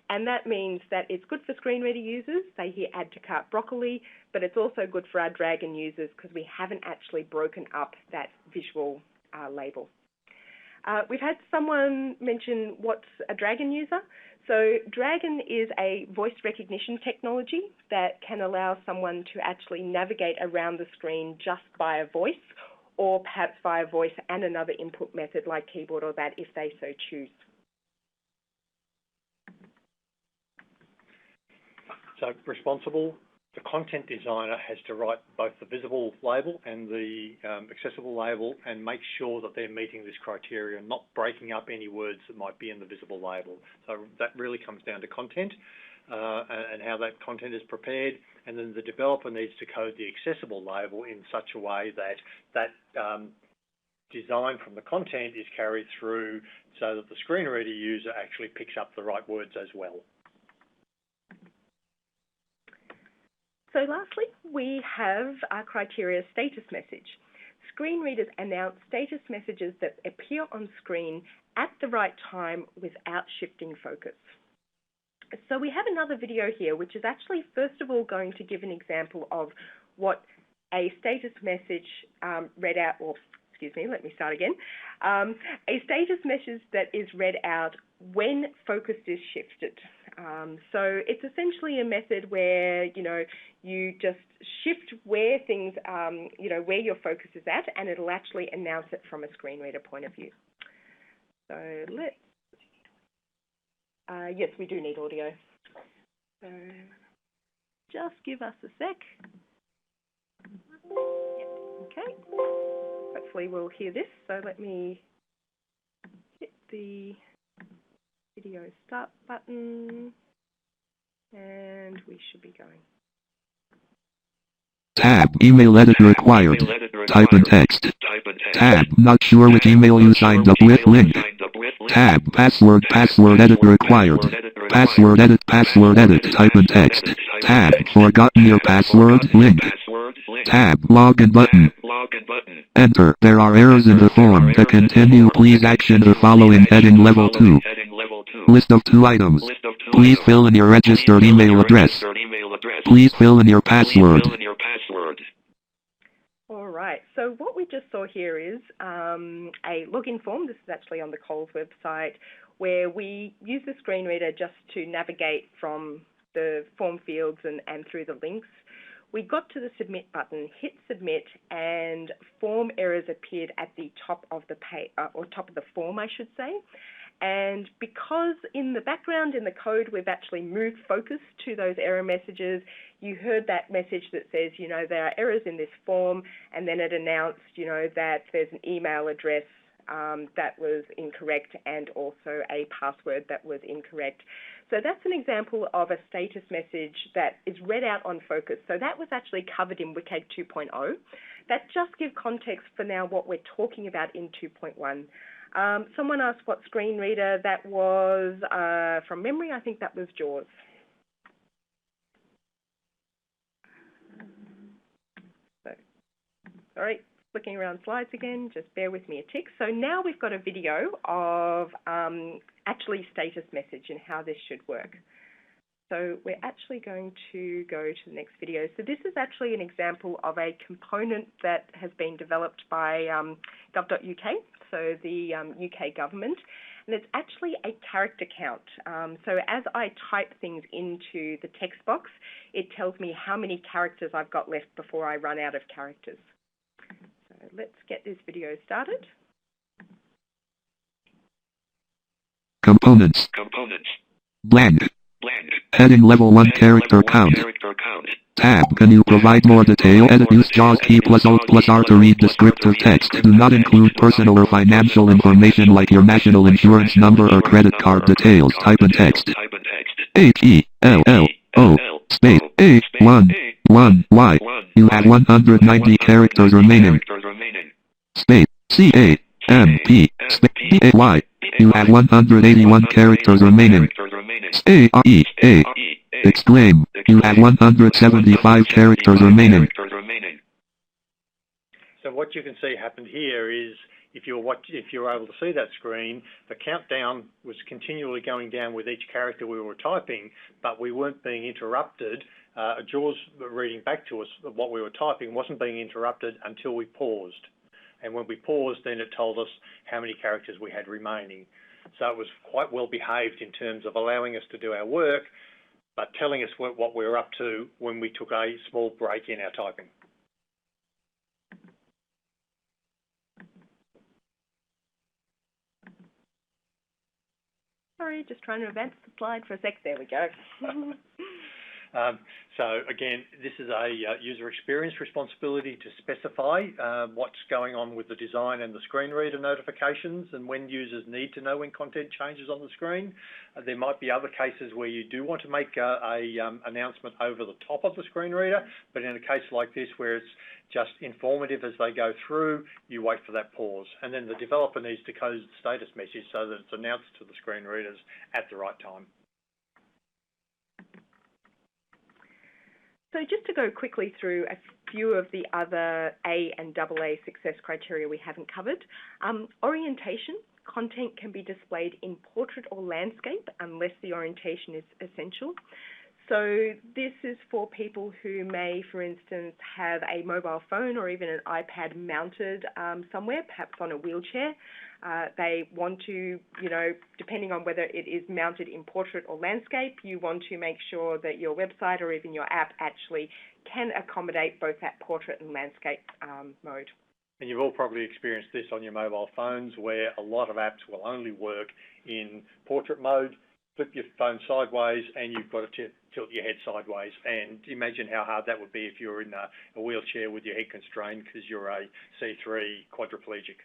And that means that it's good for screen reader users. They hear add to cart broccoli, but it's also good for our Dragon users because we haven't actually broken up that visual label. We've had someone mention what's a Dragon user. So Dragon is a voice recognition technology that can allow someone to actually navigate around the screen just via voice, or perhaps via voice and another input method like keyboard or that if they so choose. So responsible, the content designer has to write both the visible label and the accessible label and make sure that they're meeting this criteria and not breaking up any words that might be in the visible label. So that really comes down to content and how that content is prepared, and then the developer needs to code the accessible label in such a way that design from the content is carried through so that the screen reader user actually picks up the right words as well. So lastly, we have our criteria status message. Screen readers announce status messages that appear on screen at the right time without shifting focus. So we have another video here, which is actually first of all going to give an example of what a status message read out, or excuse me, let me start again. A status message that is read out when focus is shifted. So it's essentially a method where, you just shift where things, where your focus is at, and it'll actually announce it from a screen reader point of view. So let's, yes, we do need audio. So just give us a sec. Okay. Hopefully we'll hear this. So let me hit the video start button, and we should be going. Tab, email editor required. Type in text. Tab, not sure which email you signed up with, link. Tab, password editor required. Password edit, type in text. Tab, forgotten your password, link. Tab, login button. Enter. There are errors in the form. To continue, please action the following. Heading level 2. List of 2 items. Please fill in your registered email address. Please fill in your password. All right, so what we just saw here is a login form. This is actually on the Coles website, where we use the screen reader just to navigate from the form fields and through the links. We got to the submit button, hit submit, and form errors appeared at the top of the top of the form, I should say. And because in the background in the code we've actually moved focus to those error messages, you heard that message that says, you know, there are errors in this form, and then it announced, you know, that there's an email address that was incorrect and also a password that was incorrect. So that's an example of a status message that is read out on focus. So that was actually covered in WCAG 2.0. That just gives context for now what we're talking about in 2.1. Someone asked what screen reader that was. From memory, I think that was JAWS. So, sorry, flicking around slides again, just bear with me a tick. So now we've got a video of actually status message and how this should work. So we're actually going to go to the next video. So this is actually an example of a component that has been developed by gov.uk, so the UK government, and it's actually a character count. So as I type things into the text box, it tells me how many characters I've got left before I run out of characters. So let's get this video started. Components. Blank. Heading level 1 character count. Tab. Can you provide more detail? Edit. Use JAWS key plus Alt plus R to read descriptive text. Do not include personal or financial information like your national insurance number or credit card details. Type in text. HELLO space A11Y. You have 190 characters remaining. Space CAMP space DAY. You have 181 characters remaining. A exclaim. You have 175 characters remaining. So what you can see happened here is, if you're able to see that screen, the countdown was continually going down with each character we were typing, but we weren't being interrupted. JAWS reading back to us what we were typing wasn't being interrupted until we paused. And when we paused, then it told us how many characters we had remaining. So it was quite well behaved in terms of allowing us to do our work, but telling us what we were up to when we took a small break in our typing. Sorry, just trying to advance the slide for a sec. There we go. So again, this is a user experience responsibility to specify what's going on with the design and the screen reader notifications, and when users need to know when content changes on the screen. There might be other cases where you do want to make a announcement over the top of the screen reader, but in a case like this where it's just informative as they go through, you wait for that pause, and then the developer needs to code the status message so that it's announced to the screen readers at the right time. So just to go quickly through a few of the other A and AA success criteria we haven't covered. Orientation. Content can be displayed in portrait or landscape unless the orientation is essential. So this is for people who may, for instance, have a mobile phone or even an iPad mounted somewhere, perhaps on a wheelchair. They want to, depending on whether it is mounted in portrait or landscape, you want to make sure that your website or even your app actually can accommodate both that portrait and landscape mode. And you've all probably experienced this on your mobile phones, where a lot of apps will only work in portrait mode. Flip your phone sideways and you've got to tilt your head sideways, and imagine how hard that would be if you're in a wheelchair with your head constrained because you're a C3 quadriplegic.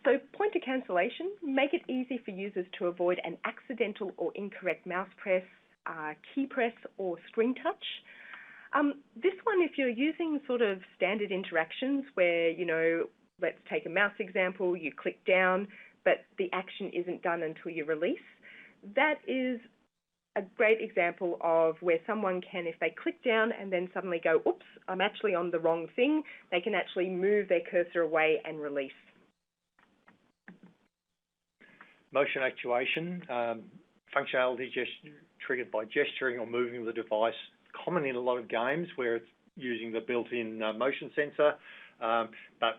So pointer cancellation, make it easy for users to avoid an accidental or incorrect mouse press, key press or screen touch. This one, if you're using sort of standard interactions where, let's take a mouse example, you click down, but the action isn't done until you release, that is a great example of where someone can, if they click down and then suddenly go, oops, I'm actually on the wrong thing, they can actually move their cursor away and release. Motion actuation, functionality triggered by gesturing or moving the device, common in a lot of games where it's using the built-in motion sensor. But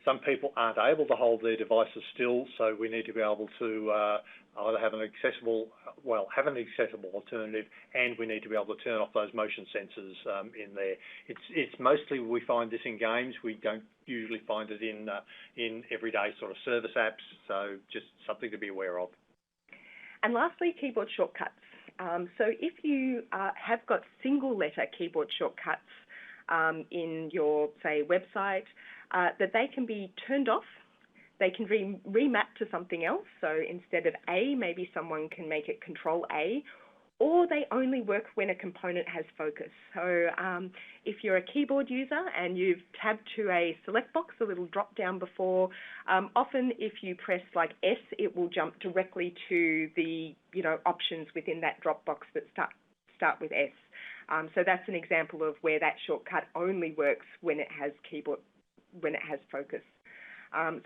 some people aren't able to hold their devices still, so we need to be able to either have an accessible alternative, and we need to be able to turn off those motion sensors in there. It's mostly we find this in games. We don't usually find it in everyday sort of service apps, so just something to be aware of. And lastly, keyboard shortcuts. So if you have got single-letter keyboard shortcuts in your, say, website, that they can be turned off. They can remap to something else. So instead of A, maybe someone can make it Control A, or they only work when a component has focus. So if you're a keyboard user and you've tabbed to a select box, a little drop down before, often if you press like S, it will jump directly to the options within that drop box that start with S. So that's an example of where that shortcut only works when it has focus.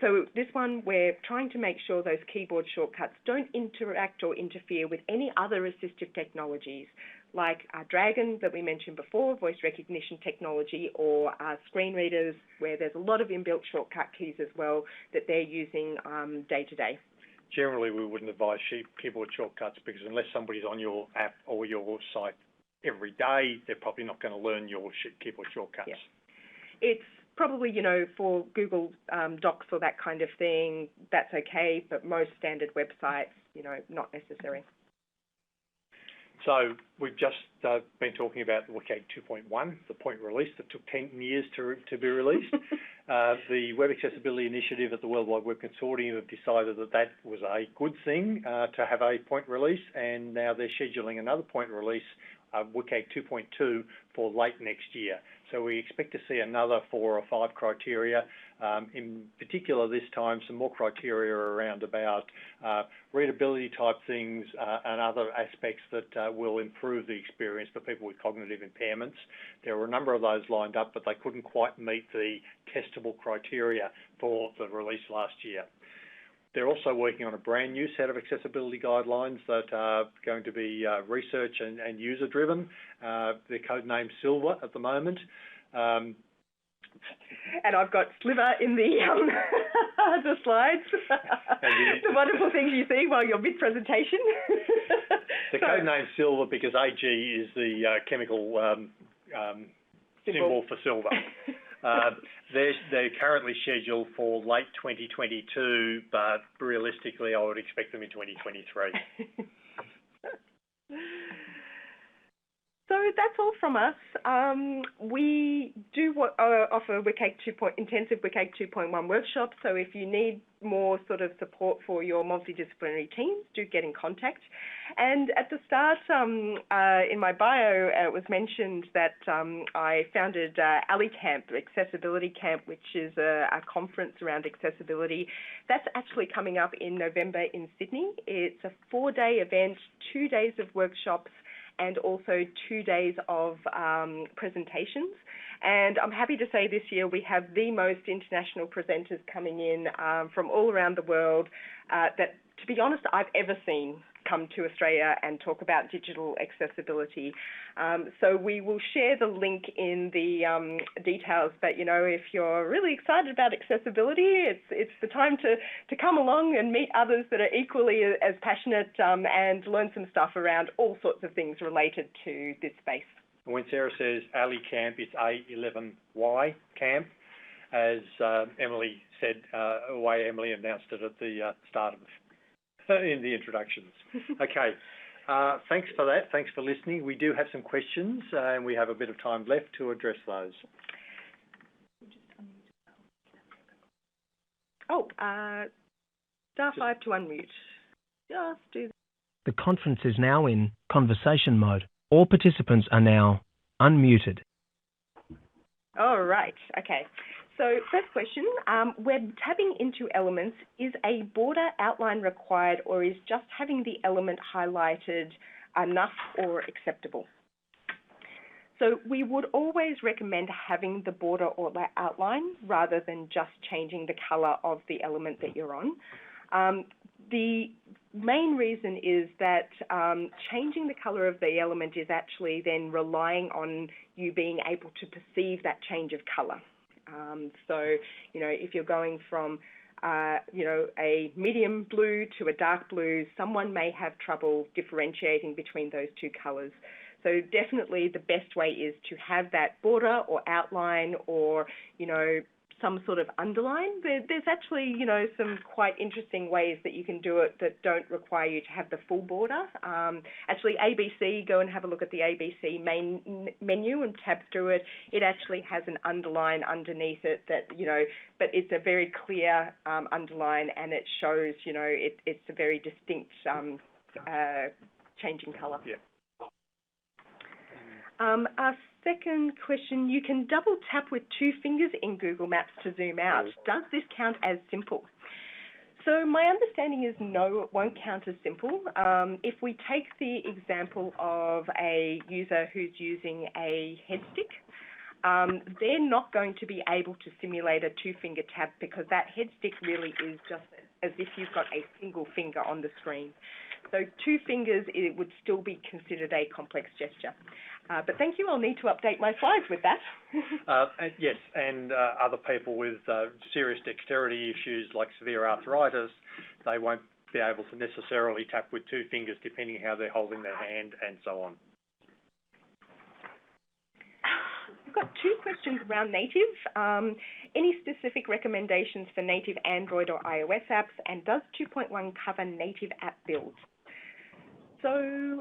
So this one, we're trying to make sure those keyboard shortcuts don't interact or interfere with any other assistive technologies, like Dragon that we mentioned before, voice recognition technology, or screen readers, where there's a lot of inbuilt shortcut keys as well that they're using day to day. Generally, we wouldn't advise keyboard shortcuts because unless somebody's on your app or your site every day, they're probably not going to learn your keyboard shortcuts. Yeah. It's probably, for Google Docs or that kind of thing, that's okay, but most standard websites, not necessary. So we've just been talking about the WCAG 2.1, the point release that took 10 years to be released. The Web Accessibility Initiative at the World Wide Web Consortium have decided that was a good thing to have a point release, and now they're scheduling another point release, WCAG 2.2, for late next year. So we expect to see another 4 or 5 criteria. In particular, this time, some more criteria around about readability type things and other aspects that will improve the experience for people with cognitive impairments. There were a number of those lined up, but they couldn't quite meet the testable criteria for the release last year. They're also working on a brand new set of accessibility guidelines that are going to be research and user-driven. They're codenamed Silver at the moment. And I've got Sliver in the the slides. The wonderful things you see while you're mid-presentation. The codename Silver because AG is the chemical symbol for silver. They're currently scheduled for late 2022, but realistically, I would expect them in 2023. So that's all from us. We do offer intensive WCAG 2.1 workshops, so if you need more sort of support for your multidisciplinary teams, do get in contact. And at the start, in my bio, it was mentioned that I founded ALI Camp, Accessibility Camp, which is a conference around accessibility. That's actually coming up in November in Sydney. It's a 4-day event, 2 days of workshops, and also 2 days of presentations. And I'm happy to say this year we have the most international presenters coming in from all around the world that, to be honest, I've ever seen come to Australia and talk about digital accessibility. So we will share the link in the details, but if you're really excited about accessibility, it's the time to come along and meet others that are equally as passionate and learn some stuff around all sorts of things related to this space. When Sarah says ALI Camp, it's A11Y Camp, as Emily said, the way Emily announced it at the start of in the introductions. Okay, thanks for that. Thanks for listening. We do have some questions, and we have a bit of time left to address those. Star 5 to unmute. Just do that. The conference is now in conversation mode. All participants are now unmuted. All right. Okay. So first question, when tabbing into elements, is a border outline required, or is just having the element highlighted enough or acceptable? So we would always recommend having the border or outline rather than just changing the colour of the element that you're on. The main reason is that changing the colour of the element is actually then relying on you being able to perceive that change of colour. So, if you're going from, a medium blue to a dark blue, someone may have trouble differentiating between those two colours. So definitely the best way is to have that border or outline or, some sort of underline. There's actually, some quite interesting ways that you can do it that don't require you to have the full border. Actually, ABC, go and have a look at the ABC main menu and tab through it. It actually has an underline underneath it that, but it's a very clear underline, and it shows, it's a very distinct change in colour. Yeah. Our second question, you can double tap with 2 fingers in Google Maps to zoom out. Does this count as simple? So my understanding is no, it won't count as simple. If we take the example of a user who's using a head stick, they're not going to be able to simulate a 2-finger tap because that head stick really is just as if you've got a single finger on the screen. So 2 fingers, it would still be considered a complex gesture. But thank you, I'll need to update my slides with that. Yes, and other people with serious dexterity issues like severe arthritis, they won't be able to necessarily tap with 2 fingers depending how they're holding their hand and so on. We've got 2 questions around native. Any specific recommendations for native Android or iOS apps, and does 2.1 cover native app builds? So,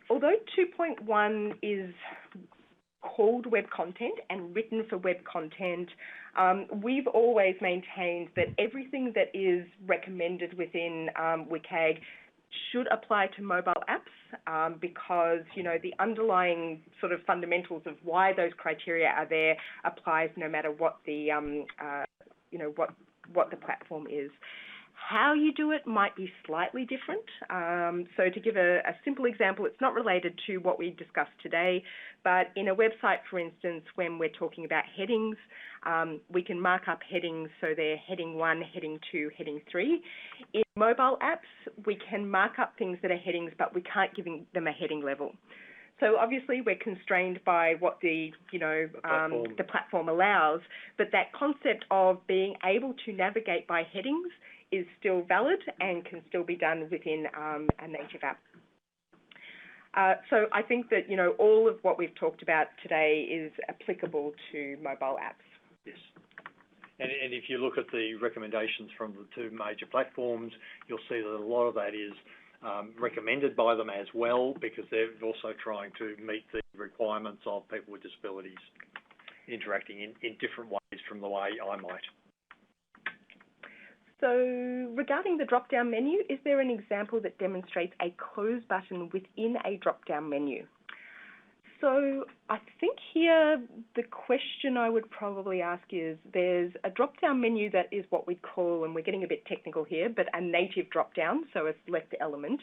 although 2.1 is called web content and written for web content, we've always maintained that everything that is recommended within WCAG should apply to mobile apps because, the underlying sort of fundamentals of why those criteria are there applies no matter what the, what the platform is. How you do it might be slightly different. So to give a simple example, it's not related to what we discussed today, but in a website, for instance, when we're talking about headings, we can mark up headings so they're heading 1, heading 2, heading 3. In mobile apps, we can mark up things that are headings, but we can't give them a heading level. So obviously we're constrained by what the platform allows, but that concept of being able to navigate by headings is still valid and can still be done within a native app. So I think that, all of what we've talked about today is applicable to mobile apps. Yes. And if you look at the recommendations from the 2 major platforms, you'll see that a lot of that is recommended by them as well because they're also trying to meet the requirements of people with disabilities interacting in different ways from the way I might. So regarding the drop-down menu, is there an example that demonstrates a close button within a drop-down menu? So I think here the question I would probably ask is there's a drop-down menu that is what we'd call, and we're getting a bit technical here, but a native drop-down, so a select element.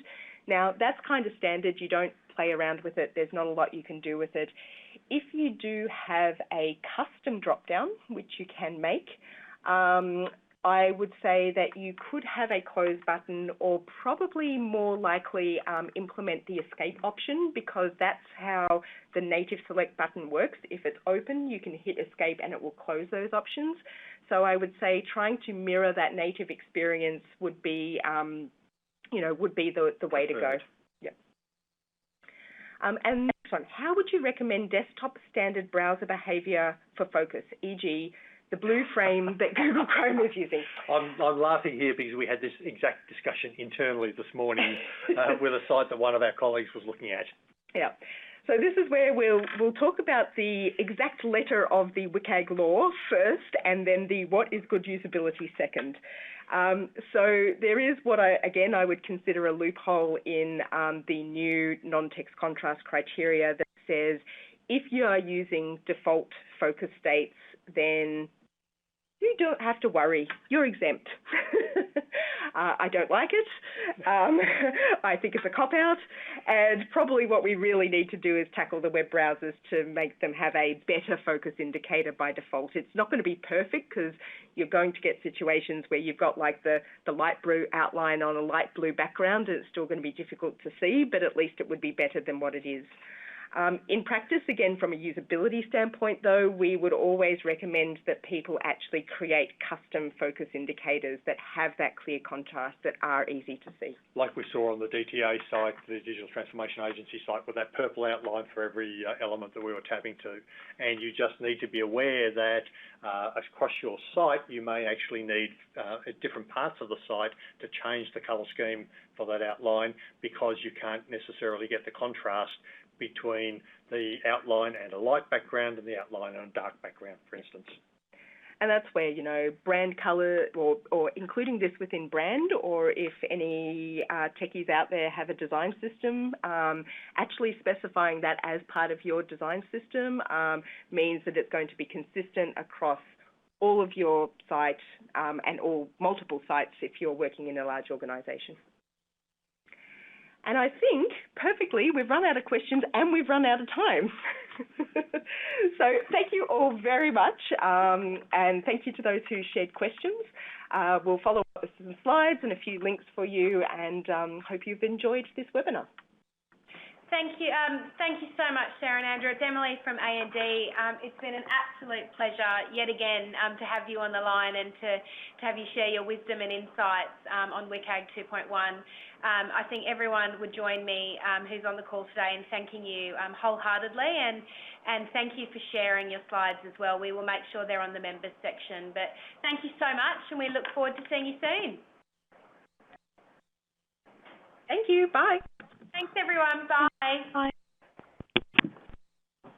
Now that's kind of standard, you don't play around with it, there's not a lot you can do with it. If you do have a custom drop-down, which you can make, I would say that you could have a close button or probably more likely implement the escape option because that's how the native select button works. If it's open, you can hit escape and it will close those options. So I would say trying to mirror that native experience would be, would be the way to go. Yeah. And next one, how would you recommend desktop standard browser behavior for focus, e.g., the blue frame that Google Chrome is using? I'm laughing here because we had this exact discussion internally this morning with a site that one of our colleagues was looking at. Yeah. So this is where we'll talk about the exact letter of the WCAG law first and then the what is good usability second. So there is what I would consider a loophole in the new non-text contrast criteria that says if you are using default focus states, then You don't have to worry. You're exempt. I don't like it. I think it's a cop-out. And probably what we really need to do is tackle the web browsers to make them have a better focus indicator by default. It's not going to be perfect because you're going to get situations where you've got like the light blue outline on a light blue background and it's still going to be difficult to see, but at least it would be better than what it is. In practice, again, from a usability standpoint, though, we would always recommend that people actually create custom focus indicators that have that clear contrast that are easy to see. Like we saw on the DTA site, the Digital Transformation Agency site, with that purple outline for every element that we were tapping to. And you just need to be aware that across your site, you may actually need at different parts of the site to change the colour scheme for that outline because you can't necessarily get the contrast between the outline and a light background and the outline and a dark background, for instance. And that's where, you know, brand colour or including this within brand, or if any techies out there have a design system, actually specifying that as part of your design system means that it's going to be consistent across all of your sites and all multiple sites if you're working in a large organisation. And I think, perfectly, we've run out of questions and we've run out of time. So thank you all very much, and thank you to those who shared questions. We'll follow up with some slides and a few links for you, and hope you've enjoyed this webinar. Thank you so much, Sarah and Andrew. It's Emily from A&D. It's been an absolute pleasure yet again to have you on the line and to have you share your wisdom and insights on WCAG 2.1. I think everyone would join me who's on the call today in thanking you wholeheartedly, and thank you for sharing your slides as well. We will make sure they're on the members section. But thank you so much, and we look forward to seeing you soon. Thank you. Bye. Thanks, everyone. Bye. Bye.